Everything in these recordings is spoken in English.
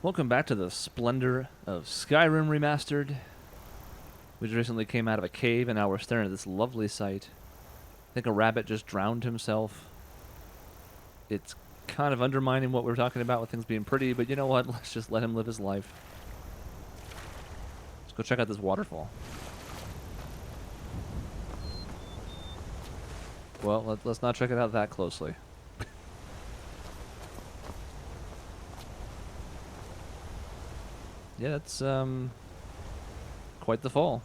Welcome back to the splendor of Skyrim Remastered. We just recently came out of a cave and now we're staring at this lovely sight. I think a rabbit just drowned himself. It's kind of undermining what we were talking about with things being pretty, but you know what? Let's just let him live his life. Let's go check out this waterfall. Well, let's not check it out that closely. Yeah, it's quite the fall.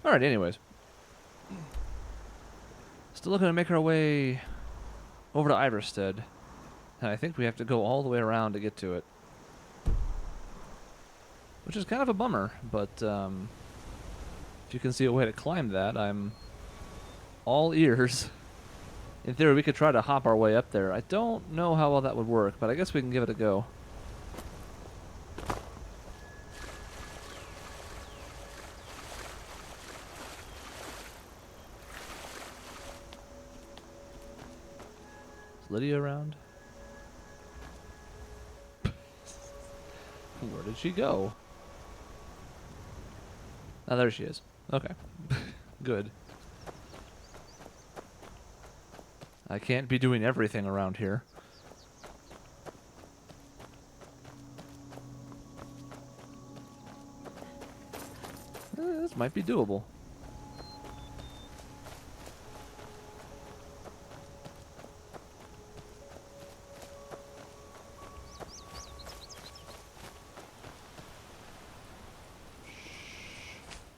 Alright, anyways. Still looking to make our way over to Iverstead. And I think we have to go all the way around to get to it. Which is kind of a bummer, but if you can see a way to climb that, I'm all ears. In theory, we could try to hop our way up there. I don't know how well that would work, but I guess we can give it a go. Is Lydia around? Where did she go? Oh, there she is. Okay. Good. I can't be doing everything around here. This might be doable.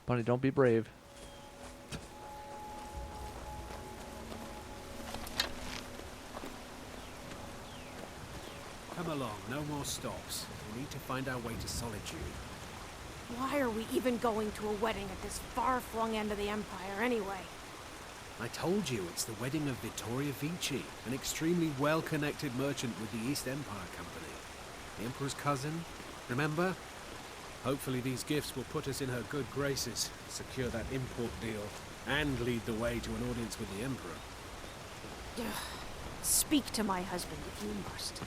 Bunny, don't be brave. Come along, no more stops. We need to find our way to Solitude. Why are we even going to a wedding at this far-flung end of the Empire anyway? I told you, it's the wedding of Vittoria Vici, an extremely well-connected merchant with the East Empire Company. The Emperor's cousin, remember? Hopefully these gifts will put us in her good graces, secure that import deal, and lead the way to an audience with the Emperor. Speak to my husband if you must.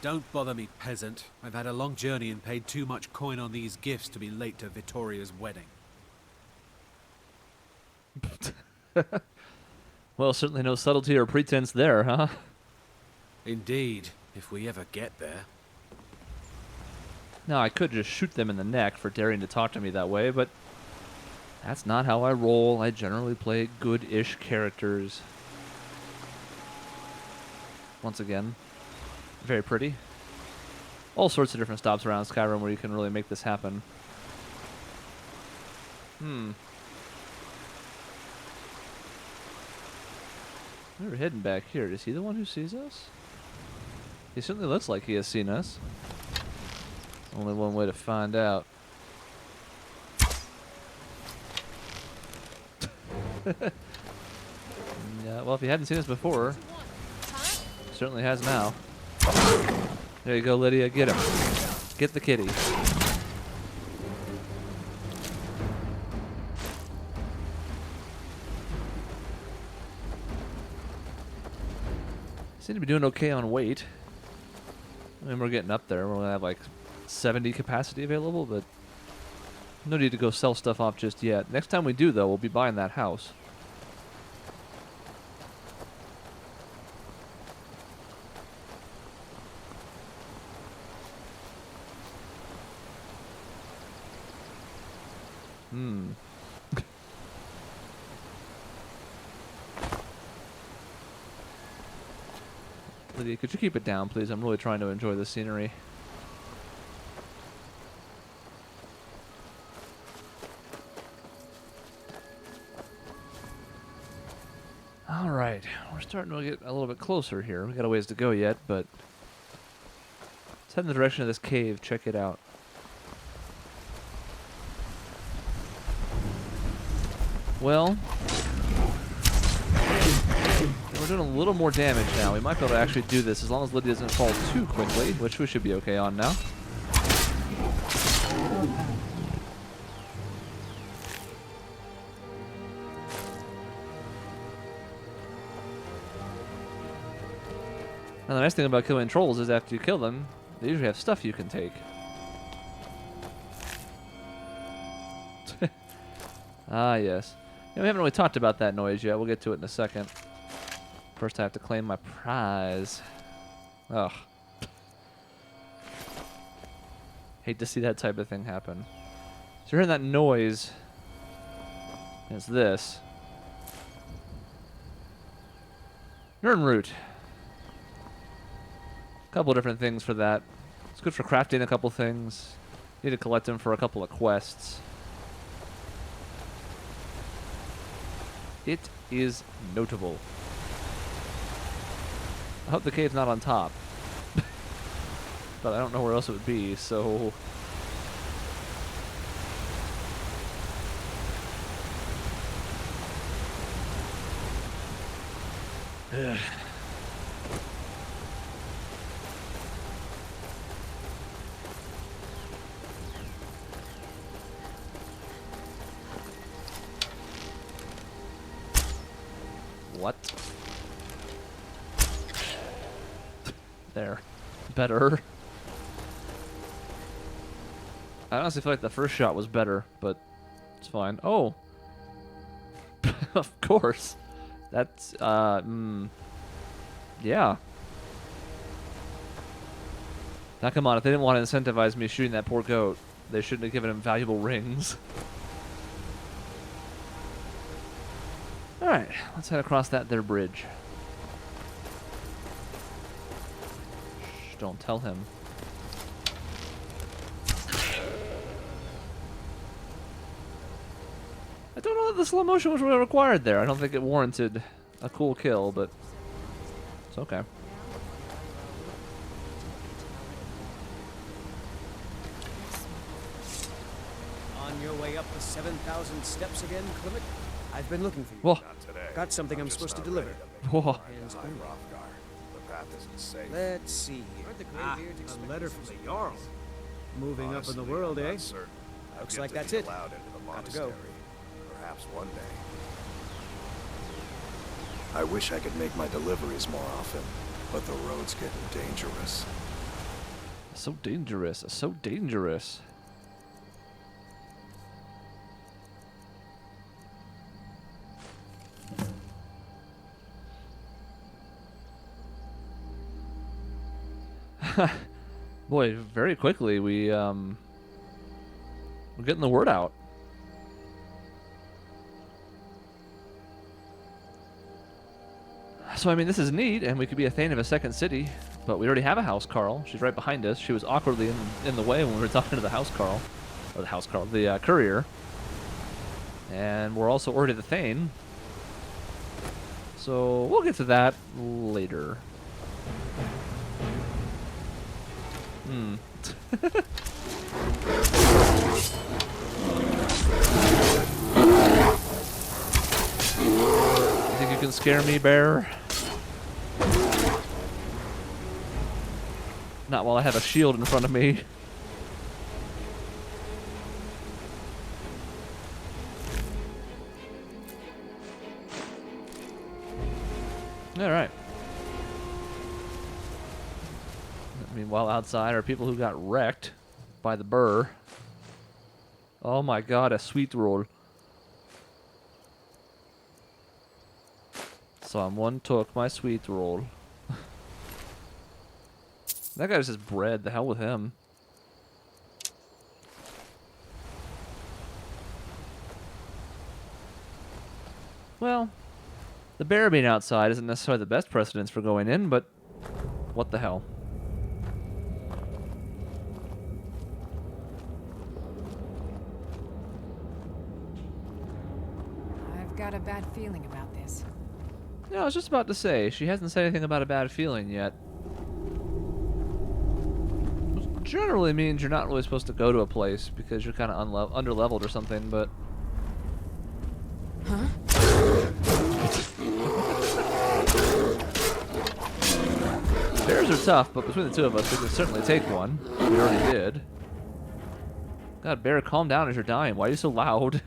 Don't bother me, peasant. I've had a long journey and paid too much coin on these gifts to be late to Vittoria's wedding. Well, certainly no subtlety or pretense there, huh? Indeed, if we ever get there. Now, I could just shoot them in the neck for daring to talk to me that way, but that's not how I roll. I generally play good-ish characters. Once again, very pretty. All sorts of different stops around Skyrim where you can really make this happen. We're heading back here. Is he the one who sees us? He certainly looks like he has seen us. Only one way to find out. Yeah, well, if he hadn't seen us before, he certainly has now. There you go, Lydia. Get him. Get the kitty. Seem to be doing okay on weight. I mean, we're getting up there. We're going to have like 70 capacity available, but no need to go sell stuff off just yet. Next time we do, though, we'll be buying that house. Lydia, could you keep it down, please? I'm really trying to enjoy the scenery. Alright, we're starting to get a little bit closer here. We got a ways to go yet, but let's head in the direction of this cave. Check it out. Well, we're doing a little more damage now. We might be able to actually do this as long as Lydia doesn't fall too quickly, which we should be okay on now. And the nice thing about killing trolls is after you kill them, they usually have stuff you can take. Ah, yes. Yeah, we haven't really talked about that noise yet. We'll get to it in a second. First, I have to claim my prize. Ugh. Hate to see that type of thing happen. So you're hearing that noise. It's this. Nirnroot. A couple different things for that. It's good for crafting a couple things. Need to collect them for a couple of quests. It is notable. I hope the cave's not on top. But I don't know where else it would be, so... Ugh. What? There. Better. I honestly feel like the first shot was better, but it's fine. Oh! Of course. That's, yeah. Now come on, if they didn't want to incentivize me shooting that poor goat, they shouldn't have given him valuable rings. Alright, let's head across that there bridge. Shh, don't tell him. I don't know that the slow motion was really required there. I don't think it warranted a cool kill, but it's okay. On your way up the 7,000 steps again, Clement? I've been looking for you. Whoa. Got something I'm supposed to deliver. Whoa. Hands clean. The path isn't safe. Let's see here. Ah, a letter from the Jarl. Moving up in the world, eh? Looks like that's it. Allowed into the Got to go. monastery. Perhaps one day. I wish I could make my deliveries more often, but the road's getting dangerous. So dangerous. So dangerous. Boy, very quickly we're getting the word out. So I mean, this is neat, and we could be a thane of a second city, but we already have a housecarl. She's right behind us. She was awkwardly in the way when we were talking to the housecarl, or the courier. And we're also already the thane. So we'll get to that later. Hmm. You think you can scare me, bear? Not while I have a shield in front of me. Alright. Meanwhile, outside are people who got wrecked by the burr. Oh my god, a sweet roll. Someone took my sweet roll. That guy's just bread. The hell with him. Well, the bear being outside isn't necessarily the best precedence for going in, but what the hell. I've got a bad feeling about this. Yeah, I was just about to say, she hasn't said anything about a bad feeling yet. Which generally means you're not really supposed to go to a place because you're kind of underleveled or something, but... Huh? Bears are tough, but between the two of us, we can certainly take one. We already did. God, bear, calm down as you're dying. Why are you so loud?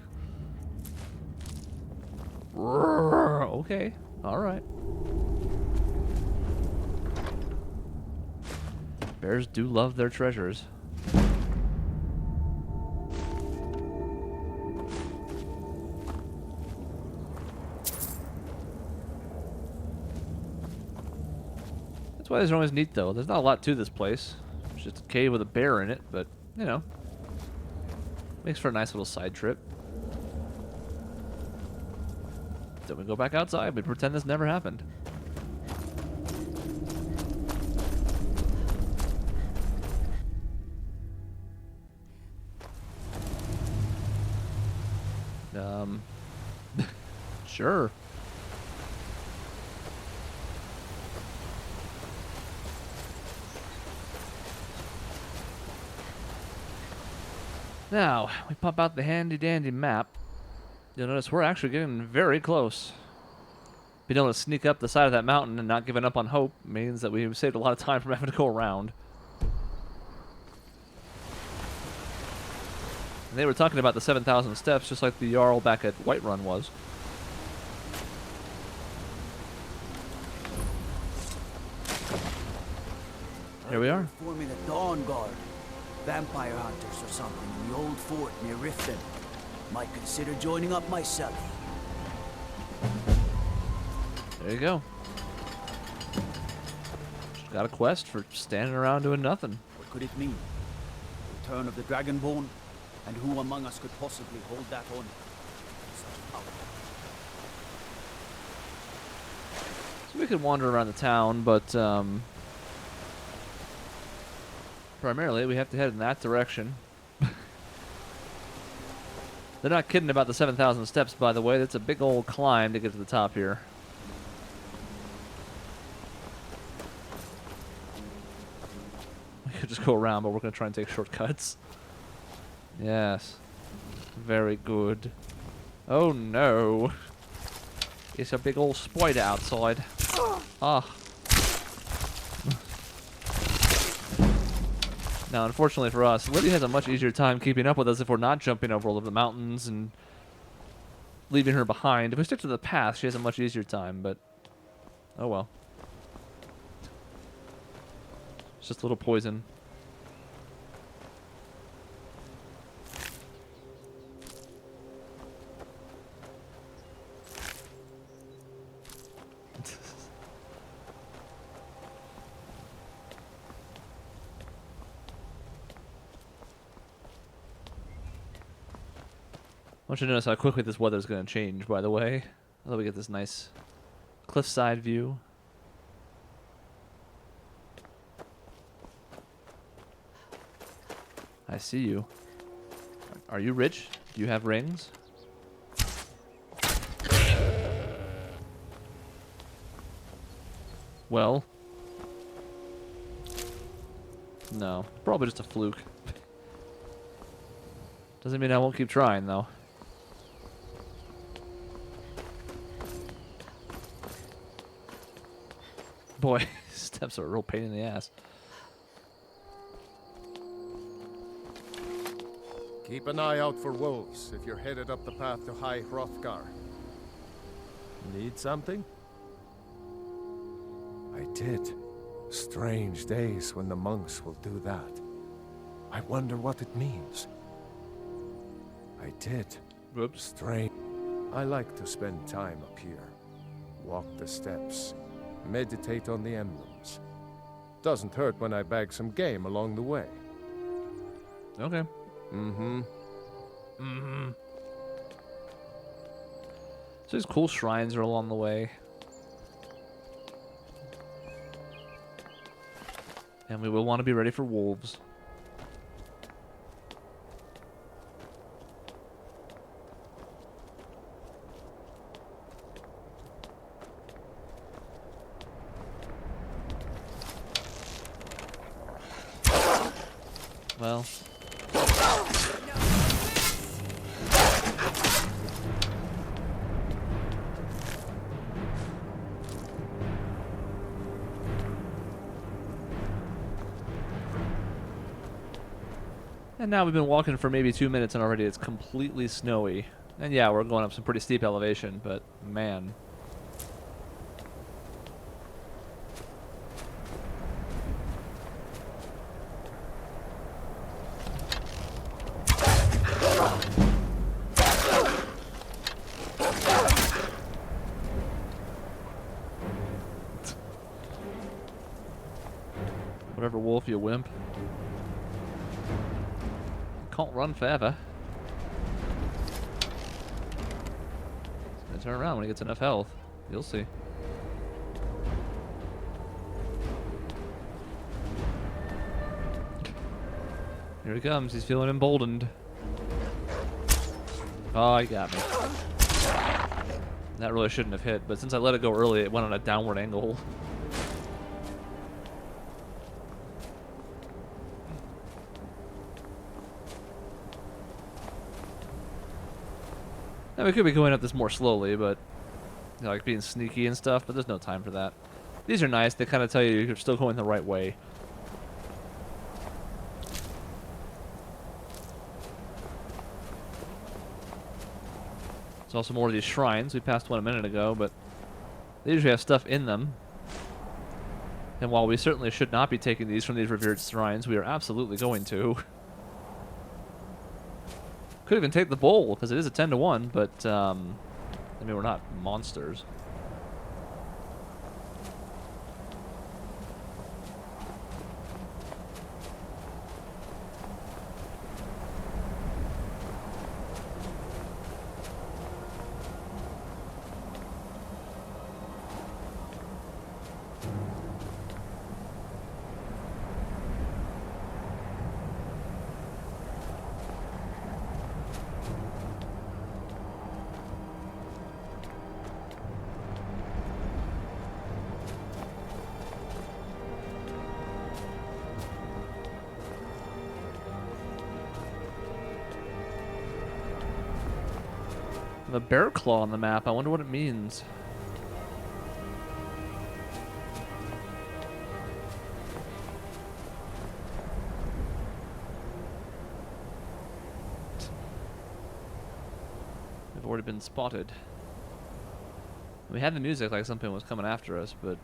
Okay, alright. Bears do love their treasures. That's why these are always neat, though. There's not a lot to this place. It's just a cave with a bear in it, but, you know, makes for a nice little side trip. Then we go back outside. We pretend this never happened. Sure. Now, we pop out the handy-dandy map. You'll notice we're actually getting very close. Being able to sneak up the side of that mountain and not giving up on hope means that we've saved a lot of time from having to go around. And they were talking about the 7,000 steps, just like the Jarl back at Whiterun was. Here we are. Forming a Dawn Guard. Vampire hunters or something in the old fort near Riften. Might consider joining up myself. There you go. Just got a quest for standing around doing nothing. What could it mean? Return of the Dragonborned? And who among us could possibly hold that on? Such power. So we could wander around the town, but primarily we have to head in that direction. They're not kidding about the 7,000 steps, by the way. That's a big old climb to get to the top here. We could just go around, but we're going to try and take shortcuts. Yes. Very good. Oh no. It's a big old spider outside. Ah. Now, unfortunately for us, Lydia has a much easier time keeping up with us if we're not jumping over all of the mountains and leaving her behind. If we stick to the path, she has a much easier time, but oh well. It's just a little poison. I want you to notice how quickly this weather's going to change, by the way. Although we get this nice cliffside view. I see you. Are you rich? Do you have rings? Well. No. Probably just a fluke. Doesn't mean I won't keep trying, though. Boy, steps are a real pain in the ass. Keep an eye out for wolves if you're headed up the path to High Hrothgar. Need something? I did. Strange days when the monks will do that. I wonder what it means. I did. Whoops. Strange. I like to spend time up here. Walk the steps. Meditate on the emblems. Doesn't hurt when I bag some game along the way. Okay. Mm-hmm. Mm-hmm. So these cool shrines are along the way. And we will want to be ready for wolves. Well. And now we've been walking for maybe 2 minutes and already it's completely snowy. And yeah, we're going up some pretty steep elevation, but man. wolf, you wimp. Can't run forever. He's gonna turn around when he gets enough health. You'll see. Here he comes. He's feeling emboldened. Oh, he got me. That really shouldn't have hit, but since I let it go early, it went on a downward angle. Now, we could be going up this more slowly, but you know, like being sneaky and stuff, but there's no time for that. These are nice. They kind of tell you you're still going the right way. There's also more of these shrines. We passed one a minute ago, but they usually have stuff in them. And while we certainly should not be taking these from these revered shrines, we are absolutely going to. Could even take the bowl, because it is a 10-to-1, but, I mean, we're not monsters. A bear claw on the map. I wonder what it means. We've already been spotted. We had the music like something was coming after us, but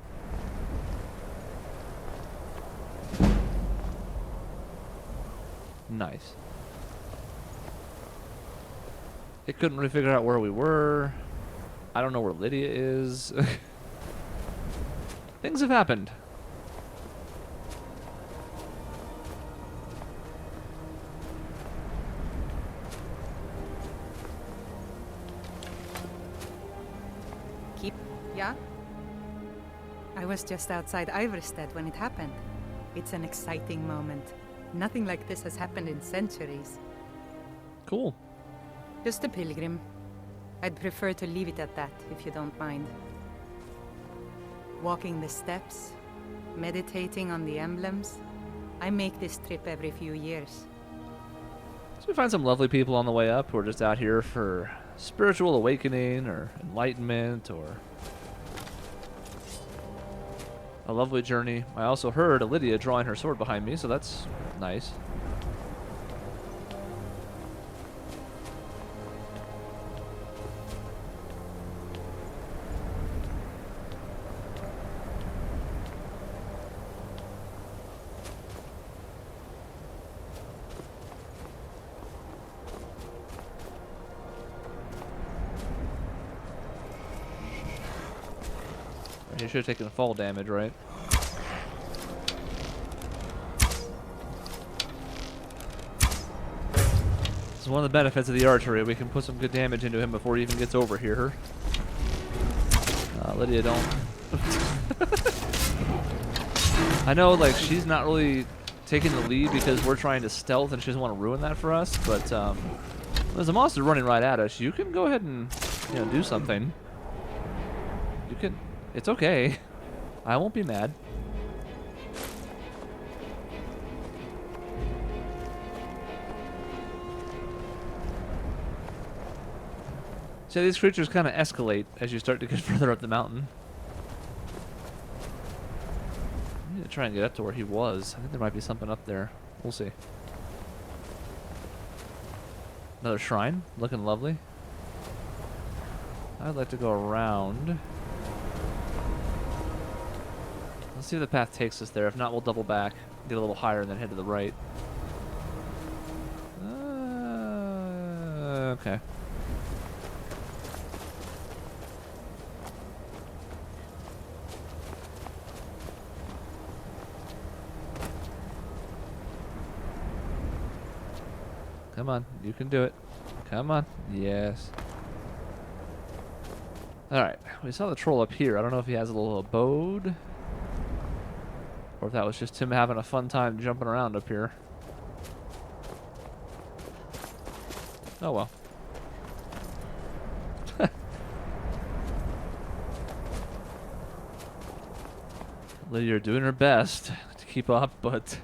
nice. It couldn't really figure out where we were. I don't know where Lydia is. Things have happened. Yeah? I was just outside Iverstead when it happened. It's an exciting moment. Nothing like this has happened in centuries. Cool. Just a pilgrim. I'd prefer to leave it at that, if you don't mind. Walking the steps, meditating on the emblems. I make this trip every few years. So we find some lovely people on the way up who are just out here for spiritual awakening or enlightenment or a lovely journey. I also heard Lydia drawing her sword behind me, so that's nice. You should have taken fall damage, right? This is one of the benefits of the archery. We can put some good damage into him before he even gets over here. Lydia, don't. I know, like, she's not really taking the lead because we're trying to stealth and she doesn't want to ruin that for us, but there's a monster running right at us. You can go ahead and, you know, do something. You can. It's okay. I won't be mad. So these creatures kind of escalate as you start to get further up the mountain. I need to try and get up to where he was. I think there might be something up there. We'll see. Another shrine, looking lovely. I'd like to go around. Let's see if the path takes us there. If not, we'll double back, get a little higher, and then head to the right. Okay. Come on. You can do it. Come on. Yes. Alright. We saw the troll up here. I don't know if he has a little abode. Or if that was just him having a fun time jumping around up here. Oh well. Lydia doing her best to keep up, but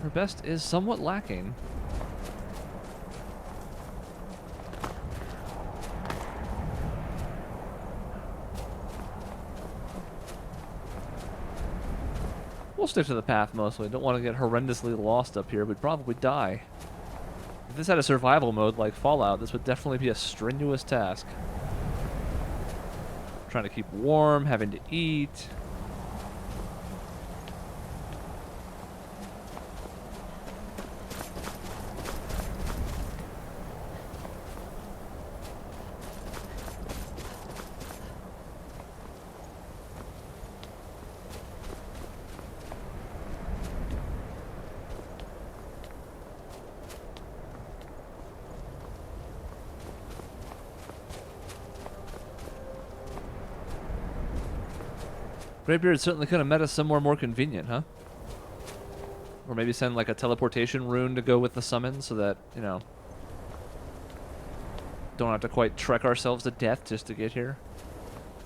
her best is somewhat lacking. We'll stick to the path mostly. Don't want to get horrendously lost up here. We'd probably die. If this had a survival mode like Fallout, this would definitely be a strenuous task. Trying to keep warm, having to eat. Greybeard certainly could have met us somewhere more convenient, huh? Or maybe send like a teleportation rune to go with the summon so that, you know, don't have to quite trek ourselves to death just to get here.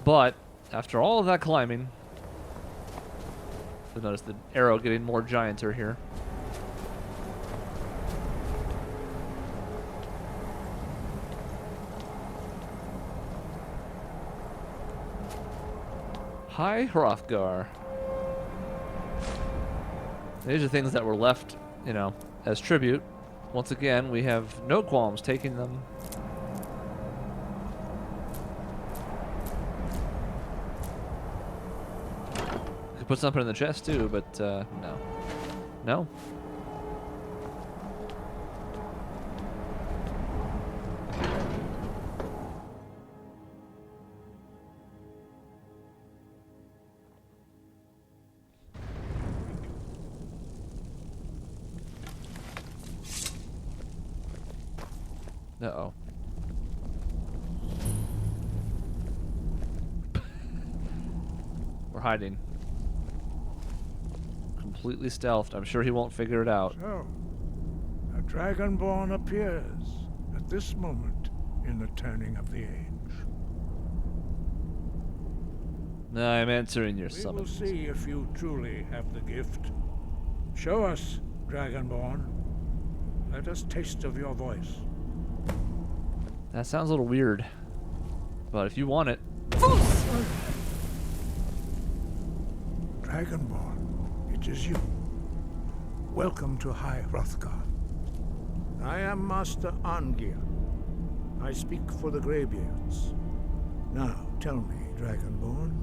But after all of that climbing, you'll notice the arrow getting more gianter here. Hi, Hrothgar. These are things that were left, you know, as tribute. Once again, we have no qualms taking them. Could put something in the chest too, but no. No? Uh-oh. We're hiding. Completely stealthed. I'm sure he won't figure it out. So, a Dragonborn appears at this moment in the turning of the age. No, I'm answering your We will summons. see if you truly have the gift. Show us, Dragonborn. Let us taste of your voice. That sounds a little weird. But if you want it. Dragonborn, it is you. Welcome to High Hrothgar. I am Master Arngir. I speak for the Greybeards. Now, tell me, Dragonborn,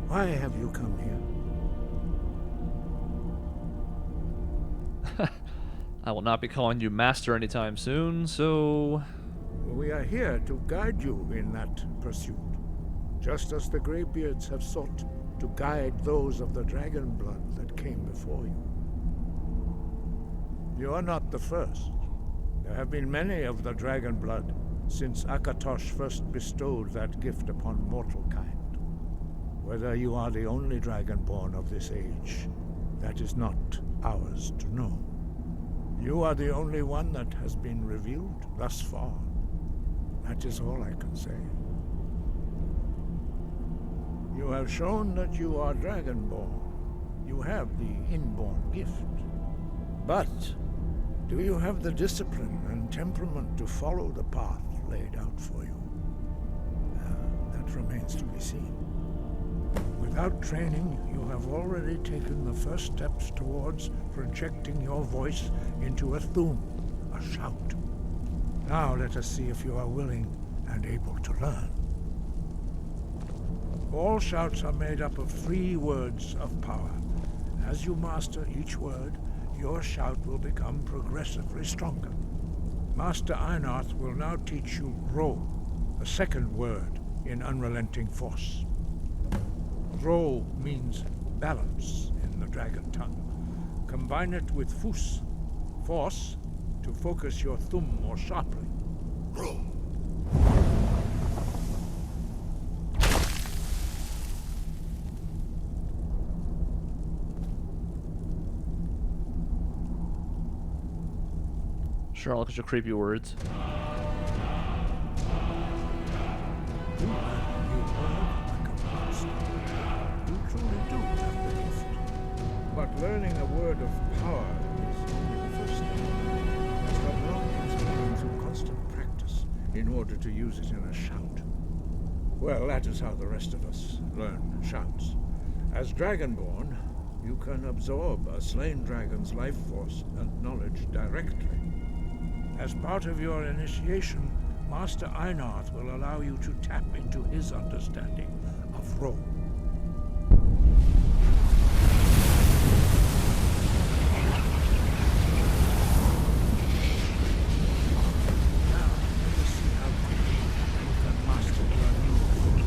why have you come here? I will not be calling you master anytime soon, so... We are here to guide you in that pursuit, just as the Greybeards have sought to guide those of the Dragonblood that came before you. You are not the first. There have been many of the Dragonblood since Akatosh first bestowed that gift upon mortal kind. Whether you are the only Dragonborn of this age, that is not ours to know. You are the only one that has been revealed thus far. That is all I can say. You have shown that you are Dragonborn. You have the inborn gift. But do you have the discipline and temperament to follow the path laid out for you? That remains to be seen. Without training, you have already taken the first steps towards projecting your voice into a thum, a shout. Now let us see if you are willing and able to learn. All shouts are made up of 3 words of power. As you master each word, your shout will become progressively stronger. Master Einarth will now teach you Ro, the second word in Unrelenting Force. Ro means balance in the dragon tongue. Combine it with Fus, Force to focus your thumb more sharply. Sure, look at your creepy words. You truly do have the gift. But learning a word of power is only the first step. As Dovahkiin learn through constant practice in order to use it in a shout. Well, that is how the rest of us learn shouts. As Dragonborn, you can absorb a slain dragon's life force and knowledge directly. As part of your initiation, Master Einarth will allow you to tap into his understanding of Rome. Now, let us see how quickly you can master your new form.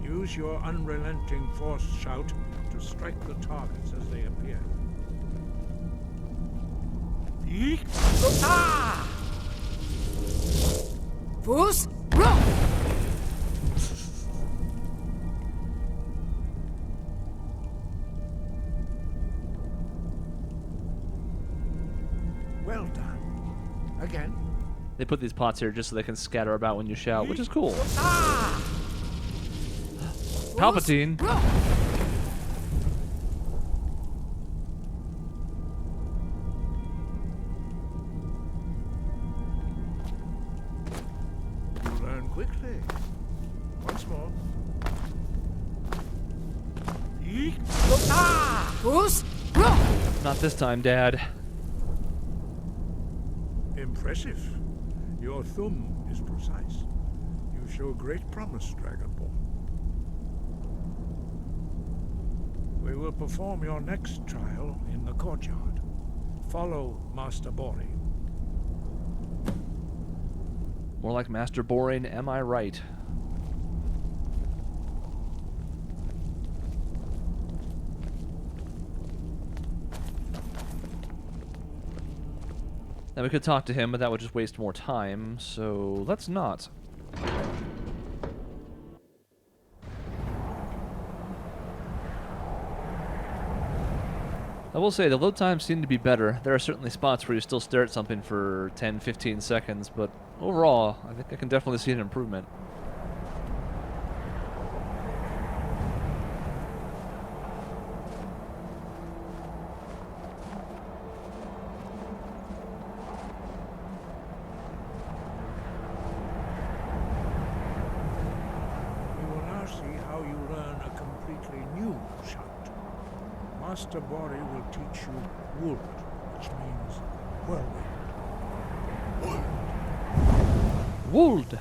Use your unrelenting force shout to strike the targets as they appear. Fools, roll! Well done. Again. They put these pots here just so they can scatter about when you shout, which is cool. Palpatine. Quickly. Once more. Fools, roll! Not this time, Dad. Impressive. Your thumb is precise. You show great promise, Dragonborn. We will perform your next trial in the courtyard. Follow Master Bori. More like Master Boring, am I right? Now we could talk to him, but that would just waste more time, so let's not. I will say, the load times seem to be better. There are certainly spots where you still stare at something for 10-15 seconds, but overall, I think I can definitely see an improvement. You will now see how you learn a completely new shout. Master Bori will teach you Wold, which means whirlwind. Wold!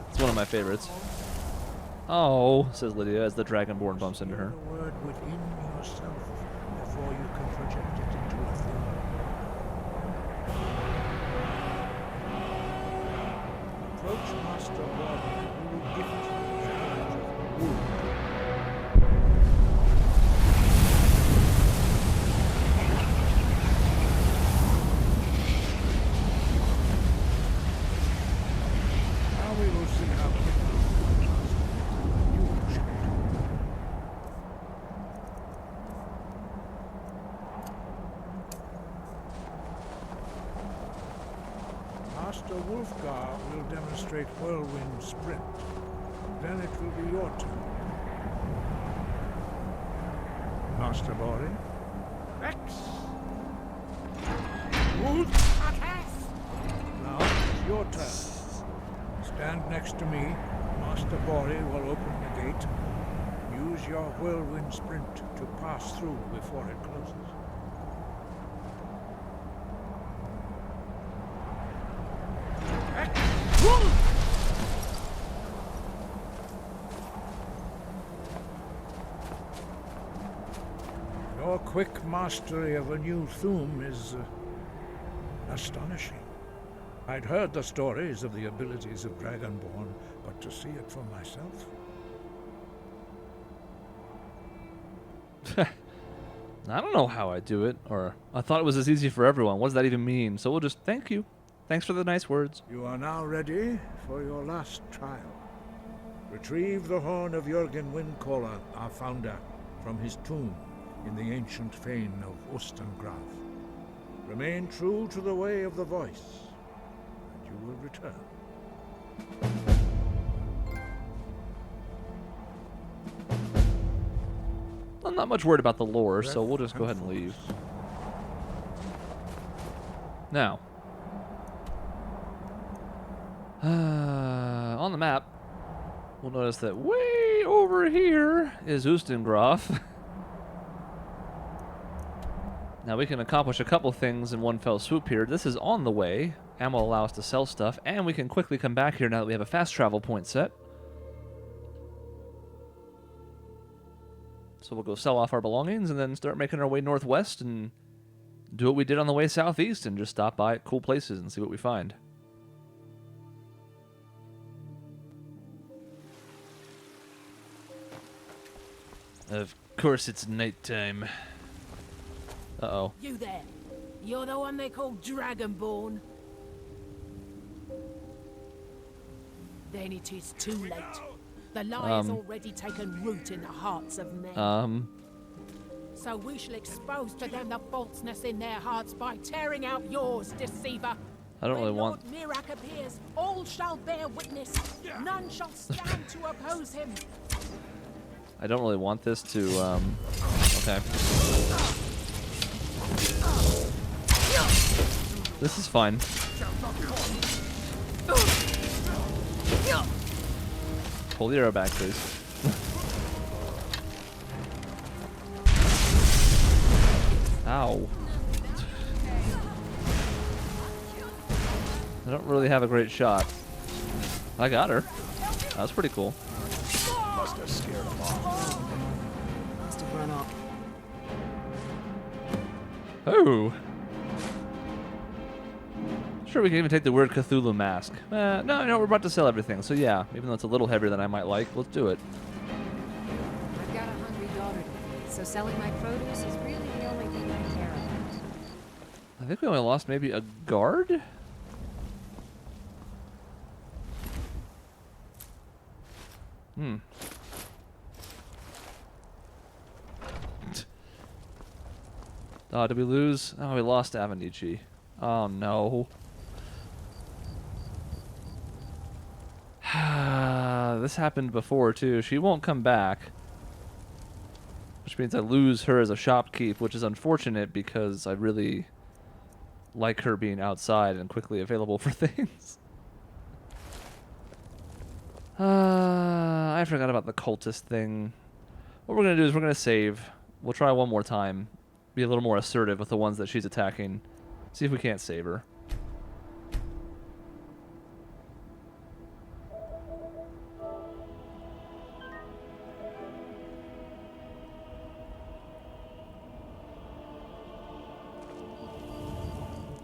It's one of my favorites. Oh, says Lydia as the Dragonborn bumps into her. The word within yourself before you can project it into a thing. Approach Master Bori and he will gift you the knowledge of Wold. We will see how quickly you shout. Master Wolfgar will demonstrate Whirlwind Sprint. Then it will be your turn. Master Bori. Rex! Wolf! Now it's your turn. Stand next to me. Master Bori will open the gate. Use your whirlwind sprint to pass through before it closes. Your quick mastery of a new thum is astonishing. I'd heard the stories of the abilities of Dragonborn, but to see it for myself... I don't know how I do it, or I thought it was as easy for everyone. What does that even mean? So we'll just thank you. Thanks for the nice words. You are now ready for your last trial. Retrieve the horn of Jürgen Windcaller, our founder, from his tomb in the ancient fane of Ostengraf. Remain true to the way of the voice, and you will return. I'm not much worried about the lore, so we'll just go ahead and leave. Now, on the map, we'll notice that way over here is Ostengraf. Now we can accomplish a couple things in one fell swoop here. This is on the way. Ammo will allow us to sell stuff, and we can quickly come back here now that we have a fast travel point set. So we'll go sell off our belongings and then start making our way northwest and do what we did on the way southeast and just stop by at cool places and see what we find. Of course it's nighttime. Uh-oh. You there. You're the one they call Dragonborn. Then it is too late. The lie has already taken root in the hearts of men. So we shall expose to them the falseness in their hearts by tearing out yours, deceiver. I don't really when want... Lord Mirak appears, all shall bear witness. None shall stand to oppose him. I don't really want this to, okay. This is fine. Pull the arrow back, please. Ow. I don't really have a great shot. I got her. That was pretty cool. Must have scared him off. Must have run off. Oh. Sure, we can even take the weird Cthulhu mask. No, we're about to sell everything. So yeah, even though it's a little heavier than I might like, let's do it. I've got a hungry daughter to feed, so selling my produce is really the only thing I care about. I think we only lost maybe a guard? Oh, did we lose? Oh, we lost Avenici. Oh, no. This happened before, too. She won't come back. Which means I lose her as a shopkeep, which is unfortunate because I really like her being outside and quickly available for things. I forgot about the cultist thing. What we're going to do is we're going to save. We'll try one more time. Be a little more assertive with the ones that she's attacking. See if we can't save her.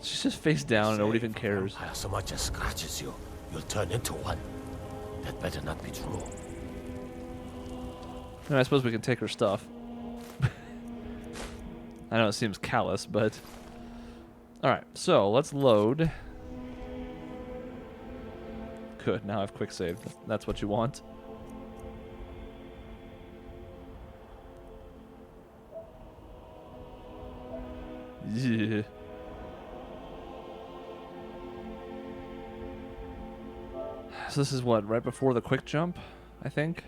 She's just face down and nobody even cares. So much as scratches you, you'll turn into one. That better not be true. And I suppose we can take her stuff. I know it seems callous, but... Alright, so let's load. Good, now I've quick saved. That's what you want. Yeah. So this is what, right before the quick jump, I think?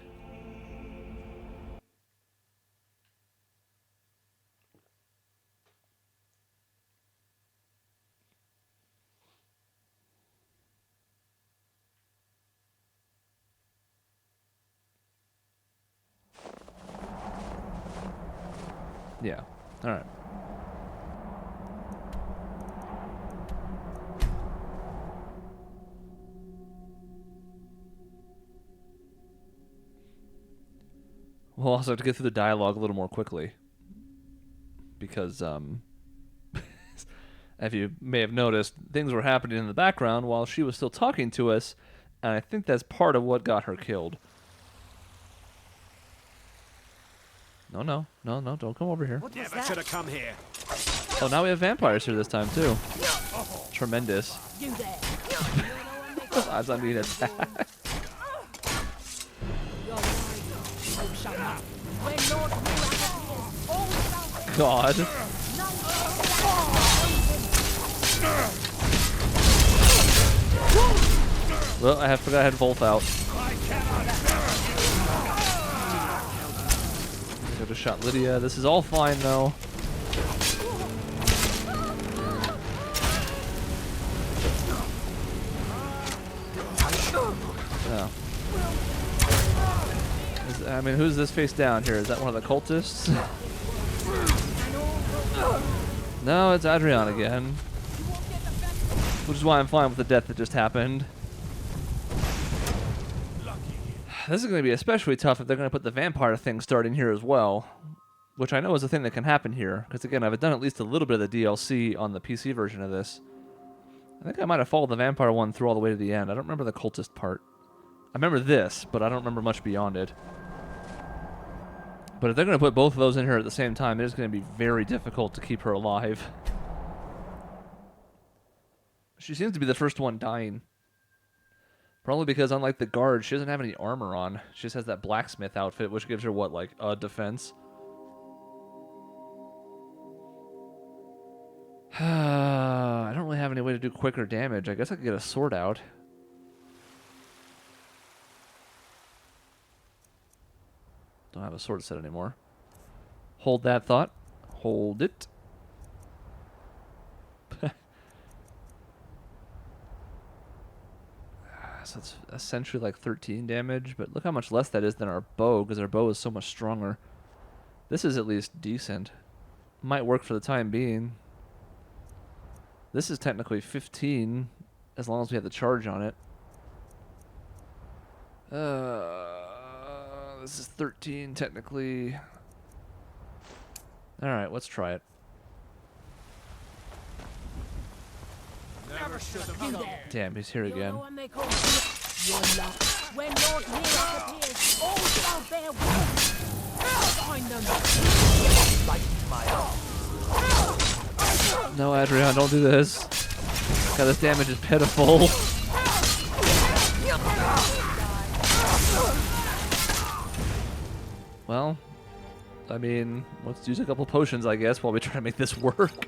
Yeah. All right. We'll also have to get through the dialogue a little more quickly. Because, if you may have noticed, things were happening in the background while she was still talking to us, and I think that's part of what got her killed. No, no, no, no, don't come over here. What was Never that? should have come here. Oh, now we have vampires here this time, too. Tremendous. You there. Odds on being attacked. You're lying. Oh, shut up. When Lord Miracle appears, all south. God. Well, I forgot I had Volt out. I just shot Lydia. This is all fine, though. Oh. I mean, who's this face down here? Is that one of the cultists? No, it's Adrian again. Which is why I'm fine with the death that just happened. This is going to be especially tough if they're going to put the vampire thing starting here as well. Which I know is a thing that can happen here. Because again, I've done at least a little bit of the DLC on the PC version of this. I think I might have followed the vampire one through all the way to the end. I don't remember the cultist part. I remember this, but I don't remember much beyond it. But if they're going to put both of those in here at the same time, it is going to be very difficult to keep her alive. She seems to be the first one dying. Probably because, unlike the guard, she doesn't have any armor on. She just has that blacksmith outfit, which gives her, what, like, a defense? I don't really have any way to do quicker damage. I guess I could get a sword out. Don't have a sword set anymore. Hold that thought. Hold it. So it's essentially like 13 damage, but look how much less that is than our bow, because our bow is so much stronger. This is at least decent. Might work for the time being. This is technically 15, as long as we have the charge on it. This is 13, technically. Alright, let's try it. Damn, he's here again. When Lord Miracle appears, all shall bear witness. Find them. No, Adrian, don't do this. God, this damage is pitiful. Well, I mean, let's use a couple potions, I guess, while we try to make this work.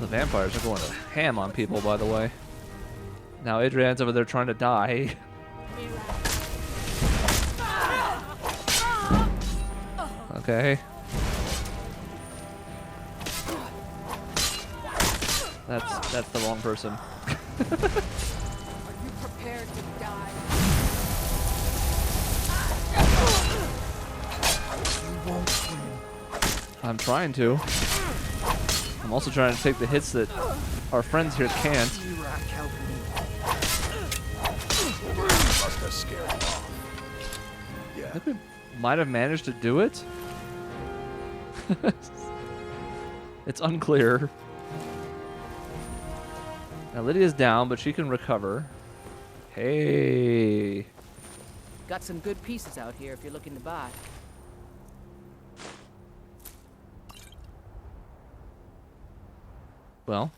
The vampires are going to ham on people, by the way. Now Adrian's over there trying to die. Okay. That's the wrong person. Are you prepared to die? You won't win. I'm trying to. I'm also trying to take the hits that our friends here can't. Must have scared him off. Yeah. I think we might have managed to do it. It's unclear. Now Lydia's down, but she can recover. Hey. Got some good pieces out here if you're looking to buy. Well,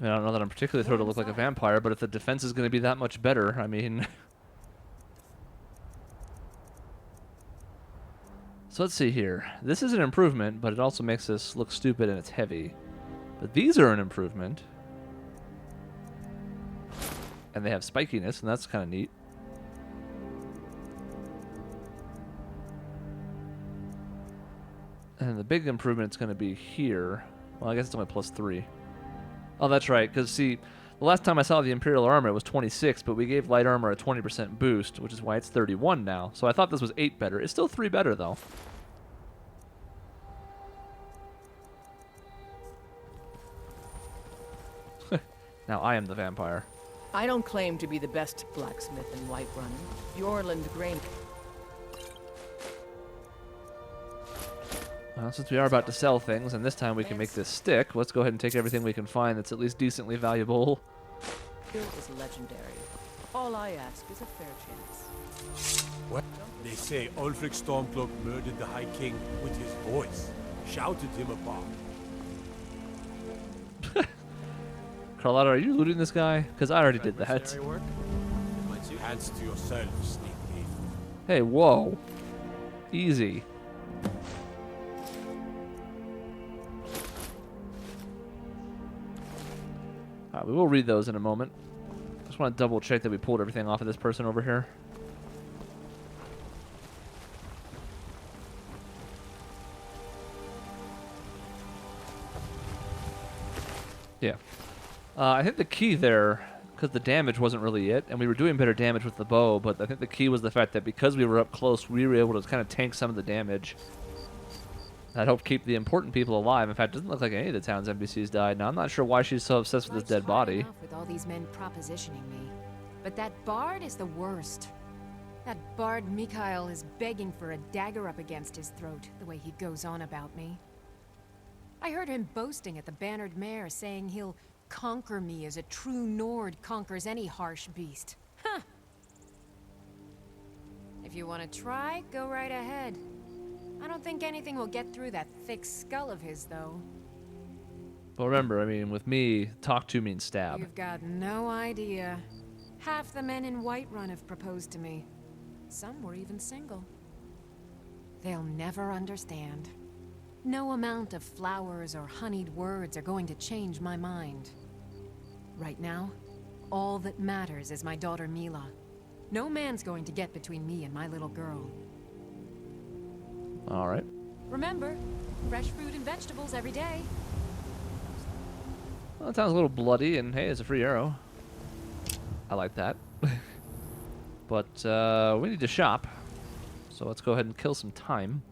I don't know that I'm particularly thrilled to look like a vampire, but if the defense is going to be that much better, I mean... So let's see here. This is an improvement, but it also makes this look stupid and it's heavy. But these are an improvement. And they have spikiness, and that's kind of neat. And the big improvement is going to be here. Well, I guess it's only +3. Oh, that's right, because see, the last time I saw the Imperial armor, it was 26, but we gave light armor a 20% boost, which is why it's 31 now. So I thought this was 8 better. It's still 3 better, though. Now I am the vampire. I don't claim to be the best blacksmith in Whiterun. Bjorland Grain. Well, since we are about to sell things, and this time we can make this stick, let's go ahead and take everything we can find that's at least decently valuable. Is legendary. All I ask is a fair chance. What? They say Ulfric Stormcloak murdered the High King with his voice. Shouted him apart. Carlotta, are you looting this guy? Because I already did that. Hands to yourself, sneak thief. Hey, whoa. Easy. Alright, we will read those in a moment. Just want to double check that we pulled everything off of this person over here. Yeah. I think the key there, because the damage wasn't really it, and we were doing better damage with the bow, but I think the key was the fact that because we were up close, we were able to kind of tank some of the damage. That helped keep the important people alive. In fact, it doesn't look like any of the town's NPCs died. Now, I'm not sure why she's so obsessed with this dead body. With all these men propositioning me. But that bard is the worst. That bard Mikhail is begging for a dagger up against his throat, the way he goes on about me. I heard him boasting at the Bannered Mare, saying he'll conquer me as a true Nord conquers any harsh beast. Huh! If you want to try, go right ahead. I don't think anything will get through that thick skull of his, though. But remember, I mean, with me, talk to means stab. You've got no idea. Half the men in Whiterun have proposed to me. Some were even single. They'll never understand. No amount of flowers or honeyed words are going to change my mind. Right now, all that matters is my daughter Mila. No man's going to get between me and my little girl. All right. Remember, fresh fruit and vegetables every day. Well, that sounds a little bloody, and hey, it's a free arrow. I like that. But we need to shop, so let's go ahead and kill some time.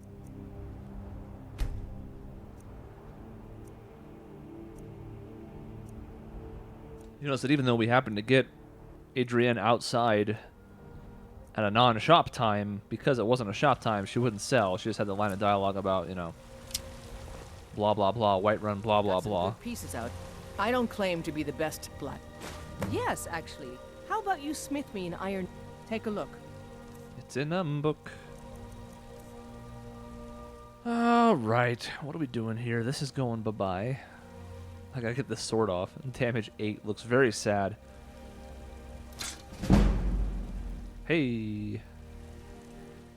You notice that even though we happen to get Adrienne outside at a non-shop time, because it wasn't a shop time, she wouldn't sell. She just had the line of dialogue about, you know, blah, blah, blah, Whiterun, blah, blah, blah. Pieces out. I don't claim to be the best black. Yes, actually. How about you smith me an iron? Take a look. It's in a book. All right. What are we doing here? This is going bye-bye. I gotta get this sword off. Damage 8 looks very sad. Hey. You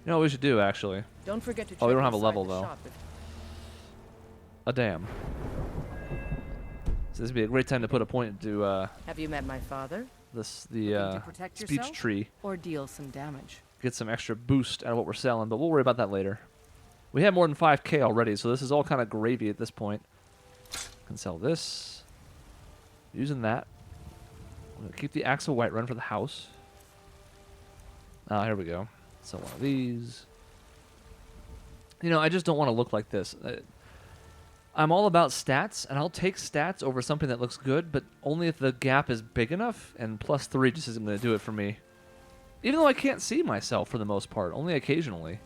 know what we should do, actually? Don't forget to Oh, we check don't have a inside level, the though. shop Damn. So this would be a great time to put a point to, Have you met my father? the Protect speech yourself? tree. Or deal some damage. Get some extra boost out of what we're selling, but we'll worry about that later. We have more than 5k already, so this is all kind of gravy at this point. Can sell this. Using that. I'm gonna keep the Axe of Whiterun for the house. Here we go. Sell one of these. You know, I just don't want to look like this. I'm all about stats, and I'll take stats over something that looks good, but only if the gap is big enough, and +3 just isn't going to do it for me. Even though I can't see myself for the most part, only occasionally.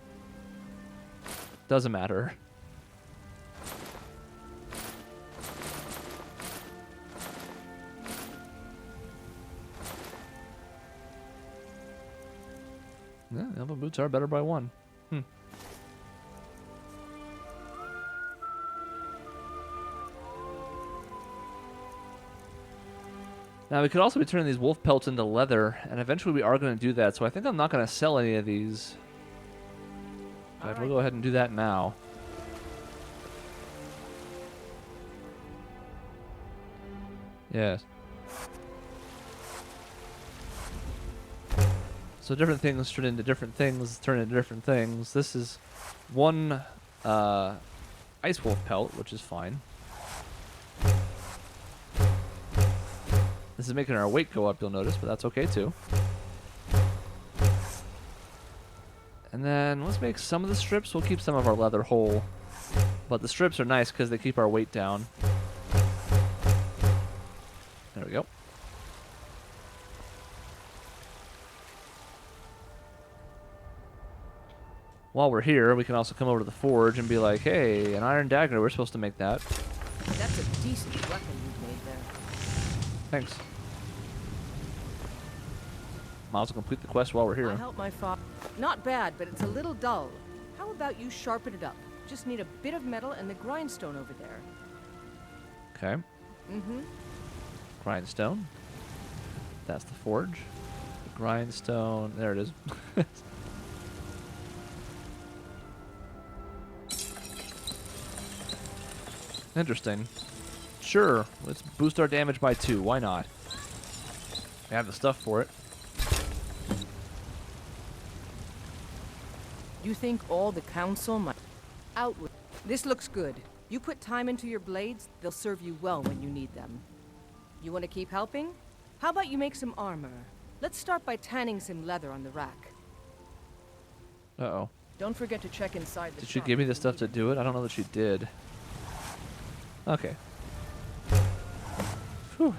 Doesn't matter. Yeah, elbow boots are better by 1. Now, we could also be turning these wolf pelts into leather, and eventually we are going to do that, so I think I'm not going to sell any of these. But we'll go ahead and do that now. Yes. So different things turn into different things, turn into different things. This is one ice wolf pelt, which is fine. This is making our weight go up, you'll notice, but that's okay too. And then let's make some of the strips. We'll keep some of our leather whole. But the strips are nice because they keep our weight down. There we go. While we're here, we can also come over to the forge and be like, hey, an iron dagger, we're supposed to make that. That's a decent weapon you've made there. Thanks. Might as well complete the quest while we're I here. help my father. Not bad, but it's a little dull. How about you sharpen it up? Just need a bit of metal and the grindstone over there. Okay. Mm-hmm. Grindstone. That's the forge. The grindstone. There it is. Interesting. Sure, let's boost our damage by 2. Why not? We have the stuff for it. You think all the council might... Out with... This looks good. You put time into your blades, they'll serve you well when you need them. You want to keep helping? How about you make some armor? Let's start by tanning some leather on the rack. Uh-oh. Don't forget to check inside the Did she shop give me the if you stuff need to it. do it? I don't know that she did. Okay. Whew.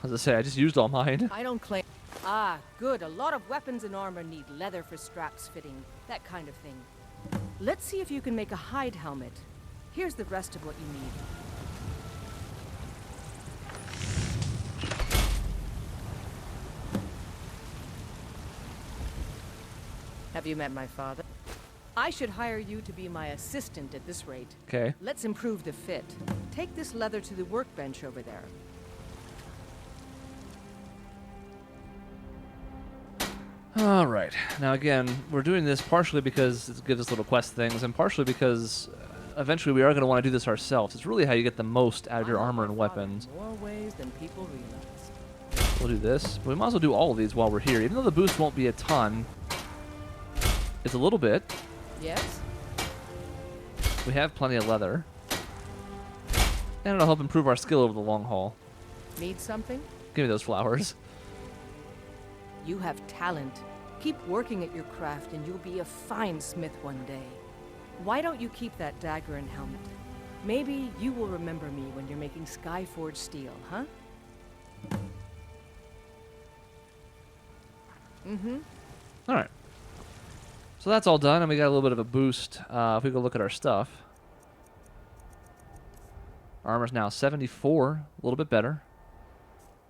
As I say, I just used all mine. I don't claim... Ah, good. A lot of weapons and armor need leather for straps fitting. That kind of thing. Let's see if you can make a hide helmet. Here's the rest of what you need. Have you met my father? I should hire you to be my assistant at this rate. Okay. Let's improve the fit. Take this leather to the workbench over there. All right. Now again, we're doing this partially because it gives us little quest things, and partially because eventually we are going to want to do this ourselves. It's really how you get the most out of your armor and weapons. More ways than people realize. We'll do this. But we might as well do all of these while we're here. Even though the boost won't be a ton, it's a little bit. Yes? We have plenty of leather. And it'll help improve our skill over the long haul. Need something? Give me those flowers. You have talent. Keep working at your craft and you'll be a fine smith one day. Why don't you keep that dagger and helmet? Maybe you will remember me when you're making Skyforged steel, huh? Mm-hmm. Alright. So that's all done, and we got a little bit of a boost. If we go look at our stuff. Armor's now 74, a little bit better.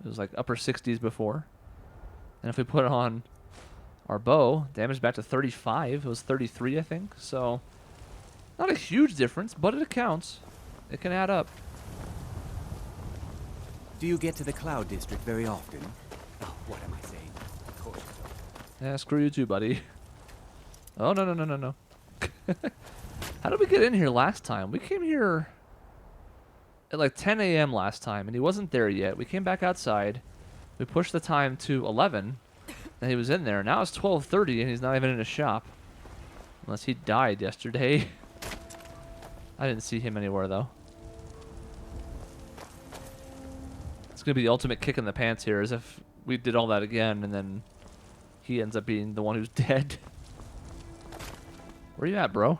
It was like upper 60s before. And if we put on our bow, damage back to 35. It was 33, I think. So, not a huge difference, but it counts. It can add up. Do you get to the Cloud District very often? Oh, what am I saying? Of course you don't. Yeah, screw you too, buddy. Oh, no, no, no, no, no. How did we get in here last time? We came here at like 10 a.m. last time, and he wasn't there yet. We came back outside. We pushed the time to 11, and he was in there. Now it's 12:30, and he's not even in his shop. Unless he died yesterday. I didn't see him anywhere, though. It's going to be the ultimate kick in the pants here, as if we did all that again, and then he ends up being the one who's dead. Where you at, bro?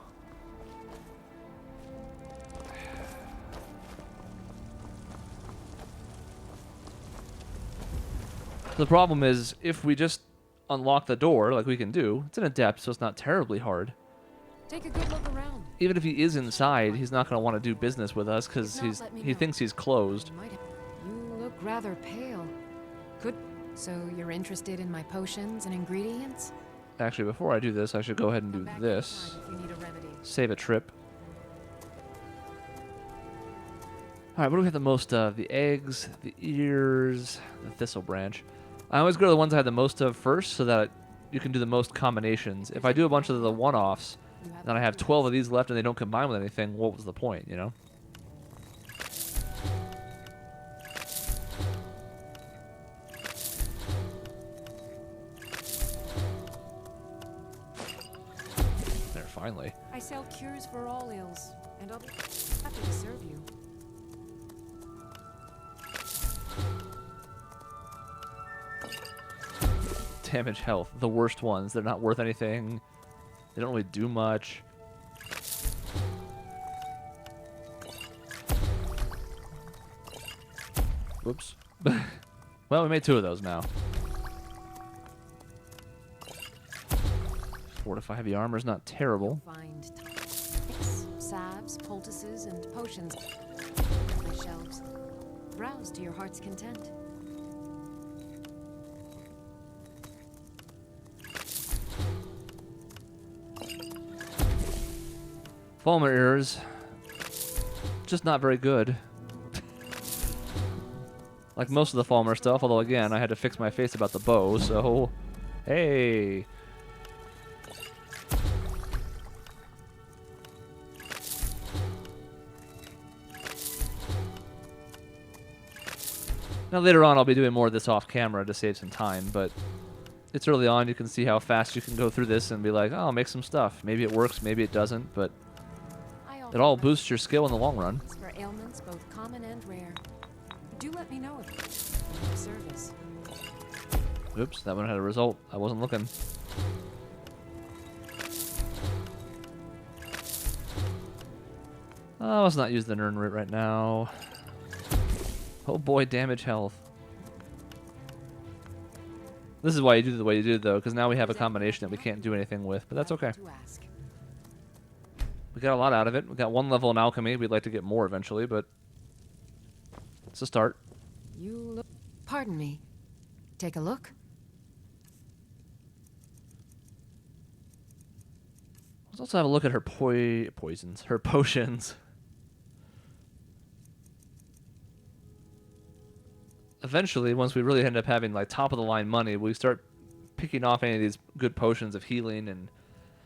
The problem is, if we just unlock the door, like we can do, it's in a depth, so it's not terribly hard. Take a good look around. Even if he is inside, he's not going to want to do business with us because he thinks he's closed. You look rather pale. So you're interested in my potions and ingredients? Actually, before I do this, I should go ahead and do this. If you need a remedy. Save a trip. Alright, what do we have the most of? The eggs, the ears, the thistle branch. I always go to the ones I have the most of first so that you can do the most combinations. If I do a bunch of the one-offs, then I have 12 of these left and they don't combine with anything, what was the point, you know? There, finally. I sell cures for all ills, and I'll be happy to serve you. Damage health, the worst ones. They're not worth anything. They don't really do much. Whoops. Well, we made 2 of those now. Fortify heavy armor is not terrible. Find tonics, salves, poultices, and potions on my shelves. Browse to your heart's content. Falmer errors. Just not very good. Like most of the Falmer stuff, although again, I had to fix my face about the bow, so... Hey! Now later on I'll be doing more of this off camera to save some time, but it's early on. You can see how fast you can go through this and be like, oh, I'll make some stuff. Maybe it works, maybe it doesn't, but it all boosts your skill in the long run. For ailments both common and rare. Do let me know if service. Oops, that one had a result. I wasn't looking. Oh, let's not use the Nern root right now. Oh boy, damage health. This is why you do it the way you do it, though, because now we have a combination that we can't do anything with, but that's okay. We got a lot out of it. We got 1 level in alchemy. We'd like to get more eventually, but it's a start. You look... Pardon me. Take a look. Let's also have a look at her poisons. Her potions. Eventually, once we really end up having like top of the line money, we start picking off any of these good potions of healing and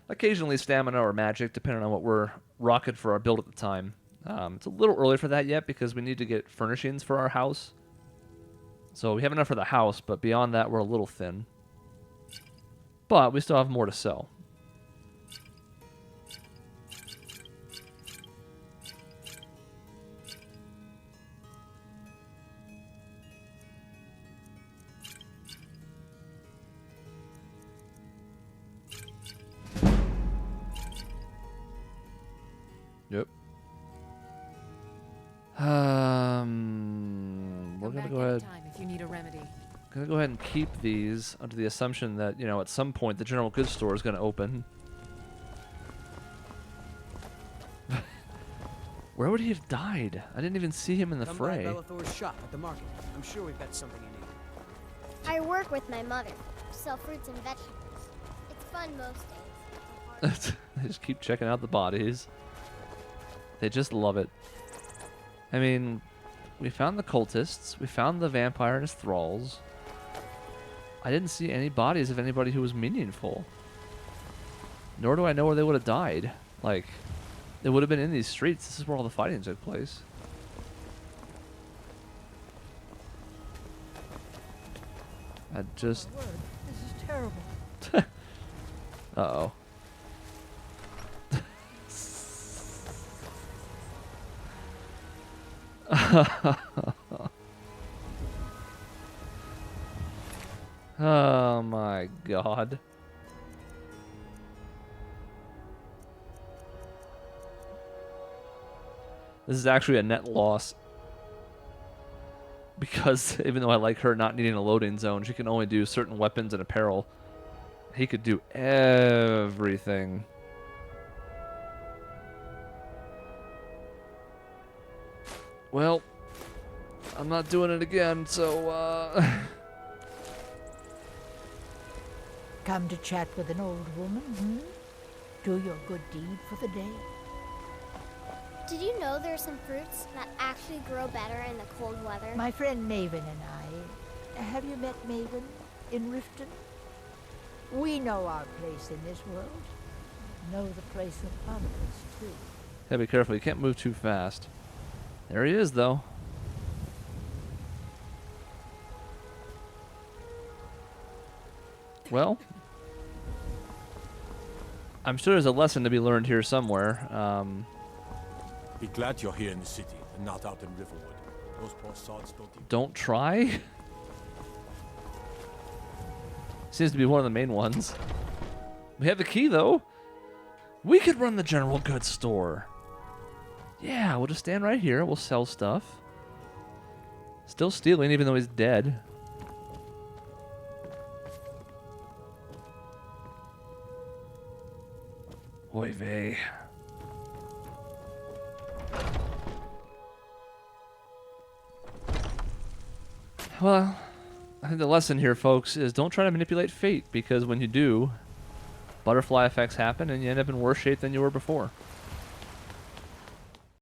occasionally stamina or magic, depending on what we're rocking for our build at the time. It's a little early for that yet because we need to get furnishings for our house. So we have enough for the house, but beyond that, we're a little thin. But we still have more to sell. Yep. We're gonna go ahead. If you need a remedy. Gonna go ahead and keep these under the assumption that, you know, at some point the general goods store is gonna open. Where would he have died? I didn't even see him in the fray. Come by Bellathor's shop at the market. I'm sure we've got something you need. I work with my mother. Sell fruits and vegetables. It's fun most days. They just keep checking out the bodies. They just love it. I mean, we found the cultists. We found the vampire and his thralls. I didn't see any bodies of anybody who was meaningful. Nor do I know where they would have died. Like, they would have been in these streets. This is where all the fighting took place. I just... This is terrible. Uh-oh. Oh my god. This is actually a net loss. Because even though I like her not needing a loading zone, she can only do certain weapons and apparel. He could do everything. Well, I'm not doing it again, so, Come to chat with an old woman, hmm? Do your good deed for the day. Did you know there are some fruits that actually grow better in the cold weather? My friend Maven and I. Have you met Maven in Riften? We know our place in this world. Know the place of others, too. Yeah, be careful. You can't move too fast. There he is, though. Well, I'm sure there's a lesson to be learned here somewhere. Be glad you're here in the city and not out in Riverwood. Those poor sods don't... Don't try? Seems to be one of the main ones. We have the key, though. We could run the general goods store. Yeah, we'll just stand right here. We'll sell stuff. Still stealing, even though he's dead. Oy vey. Well, I think the lesson here, folks, is don't try to manipulate fate, because when you do, butterfly effects happen and you end up in worse shape than you were before.